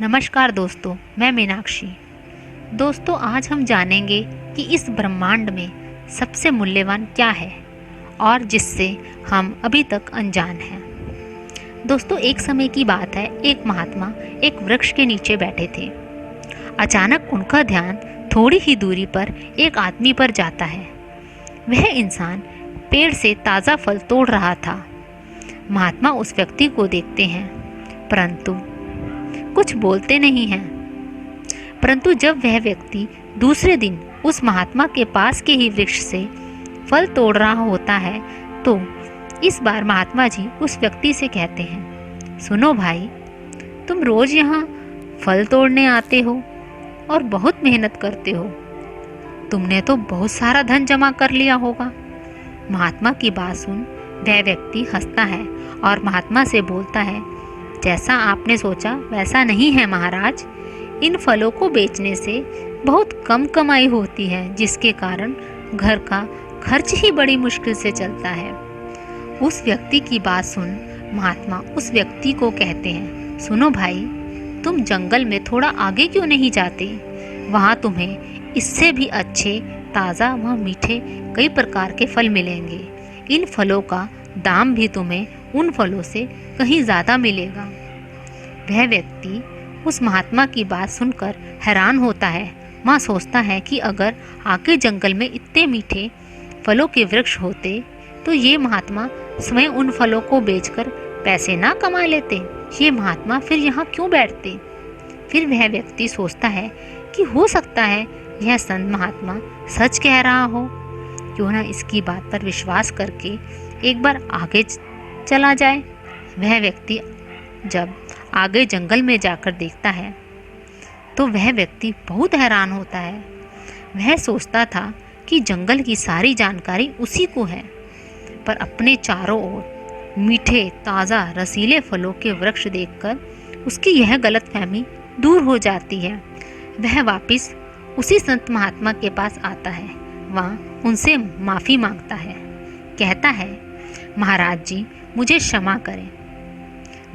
नमस्कार दोस्तों, मैं मीनाक्षी। दोस्तों, आज हम जानेंगे कि इस ब्रह्मांड में सबसे मूल्यवान क्या है और जिससे हम अभी तक अनजान हैं। दोस्तों, एक समय की बात है, एक महात्मा एक वृक्ष के नीचे बैठे थे। अचानक उनका ध्यान थोड़ी ही दूरी पर एक आदमी पर जाता है। वह इंसान पेड़ से ताज़ा फल तोड़ रहा था। महात्मा उस व्यक्ति को देखते हैं, परंतु कुछ बोलते नहीं हैं। परंतु जब वह व्यक्ति दूसरे दिन उस महात्मा के पास के ही वृक्ष से फल तोड़ रहा होता है, तो इस बार महात्मा जी उस व्यक्ति से कहते हैं, सुनो भाई, तुम रोज यहाँ फल तोड़ने आते हो और बहुत मेहनत करते हो। तुमने तो बहुत सारा धन जमा कर लिया होगा। महात्मा की बात सुन वह व्यक्ति हंसता है और महात्मा से बोलता है, जैसा आपने सोचा वैसा नहीं है महाराज। इन फलों को बेचने से बहुत कम कमाई होती है, जिसके कारण घर का खर्च ही बड़ी मुश्किल से चलता है। उस व्यक्ति की बात सुन महात्मा उस व्यक्ति को कहते हैं, सुनो भाई, तुम जंगल में थोड़ा आगे क्यों नहीं जाते? वहाँ तुम्हें इससे भी अच्छे, ताज़ा व मीठे कई प्रकार के फल मिलेंगे। इन फलों का दाम भी तुम्हें उन फलों से कहीं ज़्यादा मिलेगा। वह व्यक्ति उस महात्मा की बात सुनकर हैरान होता है। वह सोचता है कि अगर आगे जंगल में इतने मीठे फलों के वृक्ष होते तो ये महात्मा स्वयं उन फलों को बेचकर पैसे ना कमा लेते। ये महात्मा फिर यहाँ क्यों बैठते? फिर वह व्यक्ति सोचता है कि हो सकता है यह संत महात्मा सच कह रहा हो। क्यों ना इसकी बात पर विश्वास करके एक बार आगे चला जाए। वह व्यक्ति जब आगे जंगल में जाकर देखता है तो वह व्यक्ति बहुत हैरान होता है। वह सोचता था कि जंगल की सारी जानकारी उसी को है, पर अपने चारों ओर मीठे, ताज़ा, रसीले फलों के वृक्ष देखकर उसकी यह गलतफहमी दूर हो जाती है। वह वापस उसी संत महात्मा के पास आता है। वहाँ उनसे माफ़ी मांगता है। कहता है, महाराज जी, मुझे क्षमा करें।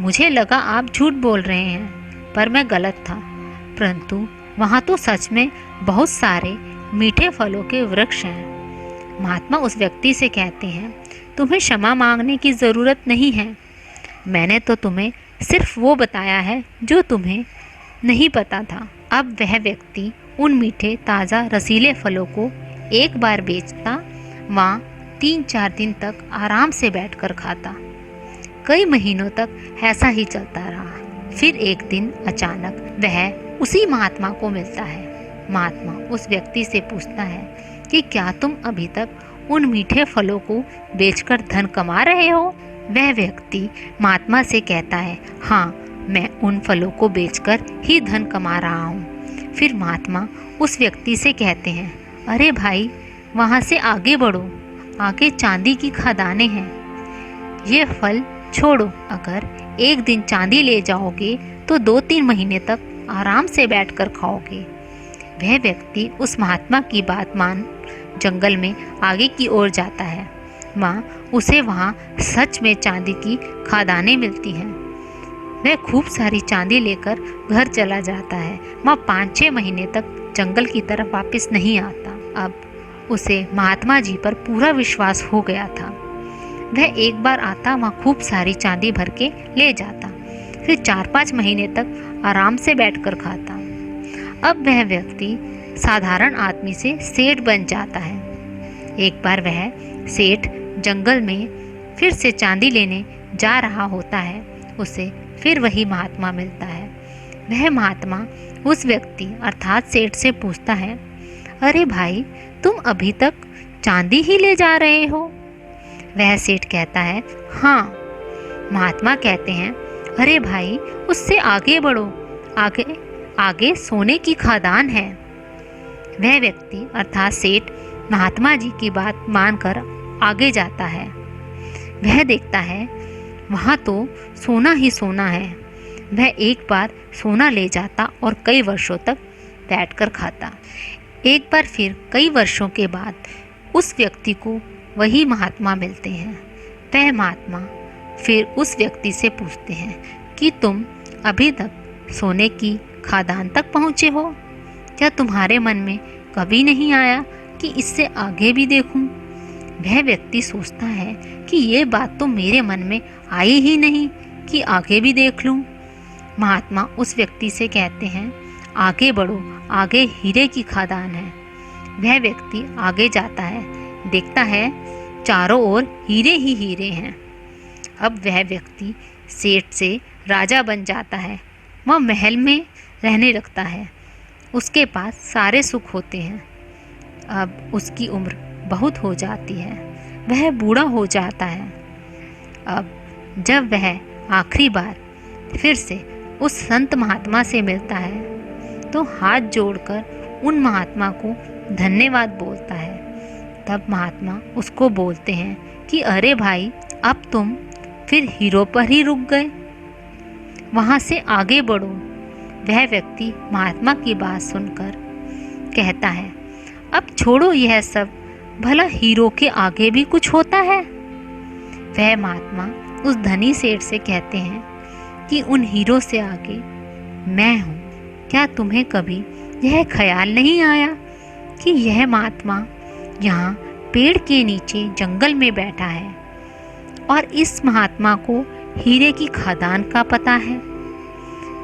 मुझे लगा आप झूठ बोल रहे हैं, पर मैं गलत था। परंतु वहाँ तो सच में बहुत सारे मीठे फलों के वृक्ष हैं। महात्मा उस व्यक्ति से कहते हैं, तुम्हें क्षमा मांगने की ज़रूरत नहीं है। मैंने तो तुम्हें सिर्फ वो बताया है जो तुम्हें नहीं पता था। अब वह व्यक्ति उन मीठे, ताज़ा, रसीले फलों को एक बार बेचता, वहाँ 3-4 दिन तक आराम से बैठकर खाता। कई महीनों तक ऐसा ही चलता रहा। फिर एक दिन अचानक वह उसी महात्मा को मिलता है। महात्मा उस व्यक्ति से पूछता है कि क्या तुम अभी तक उन मीठे फलों को बेचकर धन कमा रहे हो? वह व्यक्ति महात्मा से कहता है, हाँ, मैं उन फलों को बेचकर ही धन कमा रहा हूँ। फिर महात्मा उस व्यक्ति से कहते हैं, अरे भाई, वहाँ से आगे बढ़ो, आगे चांदी की खदानें हैं। ये फल छोड़ो। अगर एक दिन चांदी ले जाओगे तो 2-3 महीने तक आराम से बैठकर खाओगे। वह व्यक्ति उस महात्मा की बात मान जंगल में आगे की ओर जाता है। उसे वहाँ सच में चांदी की खदानें मिलती हैं। वह खूब सारी चांदी लेकर घर चला जाता है। वह 5-6 महीने तक जंगल की तरफ वापस नहीं आता। अब उसे महात्मा जी पर पूरा विश्वास हो गया था। वह एक बार आता, वहाँ खूब सारी चांदी भर के ले जाता, फिर 4-5 महीने तक आराम से बैठकर खाता। अब वह व्यक्ति साधारण आदमी से सेठ बन जाता है। एक बार वह सेठ जंगल में फिर से चांदी लेने जा रहा होता है। उसे फिर वही महात्मा मिलता है। वह महात्मा उस व्यक्ति अर्थात सेठ से पूछता है, अरे भाई, तुम अभी तक चांदी ही ले जा रहे हो? वह सेठ कहता है, हाँ। महात्मा कहते हैं, अरे भाई, उससे आगे बढ़ो, आगे आगे सोने की खदान है। वह व्यक्ति अर्थात सेठ महात्मा जी की बात मानकर आगे जाता है। वह देखता है वहाँ तो सोना ही सोना है। वह एक बार सोना ले जाता और कई वर्षों तक बैठकर खाता। एक बार फिर कई वर्षों के बाद उस व्यक्ति को वही महात्मा मिलते हैं। वह महात्मा फिर उस व्यक्ति से पूछते हैं कि तुम अभी तक सोने की खादान तक पहुँचे हो? क्या तुम्हारे मन में कभी नहीं आया कि इससे आगे भी देखूं? वह व्यक्ति सोचता है कि ये बात तो मेरे मन में आई ही नहीं कि आगे भी देख लूं। महात्मा उस व्यक्ति से कहते हैं, आगे बढ़ो, आगे हीरे की खादान है। वह व्यक्ति आगे जाता है, देखता है चारों ओर हीरे ही हीरे हैं। अब वह व्यक्ति सेठ से राजा बन जाता है। वह महल में रहने लगता है। उसके पास सारे सुख होते हैं। अब उसकी उम्र बहुत हो जाती है, वह बूढ़ा हो जाता है। अब जब वह आखिरी बार फिर से उस संत महात्मा से मिलता है तो हाथ जोड़कर उन महात्मा को धन्यवाद बोलता है। तब महात्मा उसको बोलते हैं कि अरे भाई, अब तुम फिर हीरो पर ही रुक गए, वहाँ से आगे बढ़ो। वह व्यक्ति महात्मा की बात सुनकर कहता है, अब छोड़ो यह सब, भला हीरो के आगे भी कुछ होता है। वह महात्मा उस धनी सेठ से कहते हैं कि उन हीरो से आगे मैं हूँ। क्या तुम्हें कभी यह ख्याल नहीं आया कि यह महात्मा यहाँ पेड़ के नीचे जंगल में बैठा है और इस महात्मा को हीरे की खादान का पता है?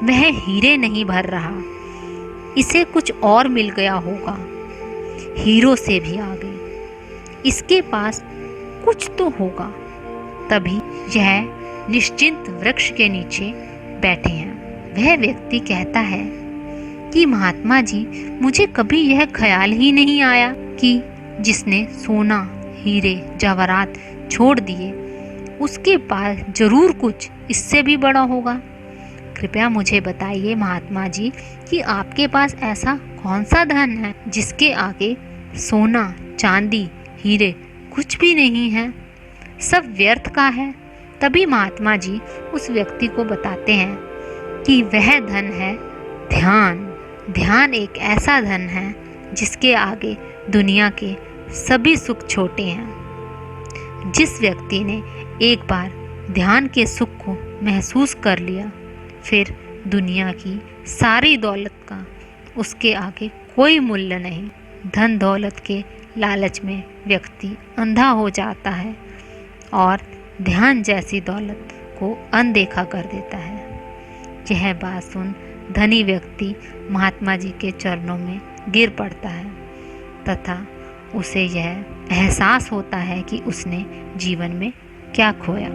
वह हीरे नहीं भर रहा, इसे कुछ और मिल गया होगा, हीरो से भी आगे इसके पास कुछ तो होगा, तभी यह निश्चिंत वृक्ष के नीचे बैठे हैं। वह व्यक्ति कहता है कि महात्मा जी, मुझे कभी यह ख्याल ही नहीं आया कि जिसने सोना, हीरे, जवाहरात छोड़ दिए उसके पास जरूर कुछ इससे भी बड़ा होगा। कृपया मुझे बताइए महात्मा जी कि आपके पास ऐसा कौन सा धन है जिसके आगे सोना, चांदी, हीरे कुछ भी नहीं है, सब व्यर्थ का है। तभी महात्मा जी उस व्यक्ति को बताते हैं कि वह धन है ध्यान। ध्यान एक ऐसा धन है जिसके आगे दुनिया के सभी सुख छोटे हैं। जिस व्यक्ति ने एक बार ध्यान के सुख को महसूस कर लिया, फिर दुनिया की सारी दौलत का उसके आगे कोई मूल्य नहीं। धन दौलत के लालच में व्यक्ति अंधा हो जाता है और ध्यान जैसी दौलत को अनदेखा कर देता है। यह बात सुन धनी व्यक्ति महात्मा जी के चरणों में गिर पड़ता है तथा उसे यह एहसास होता है कि उसने जीवन में क्या खोया।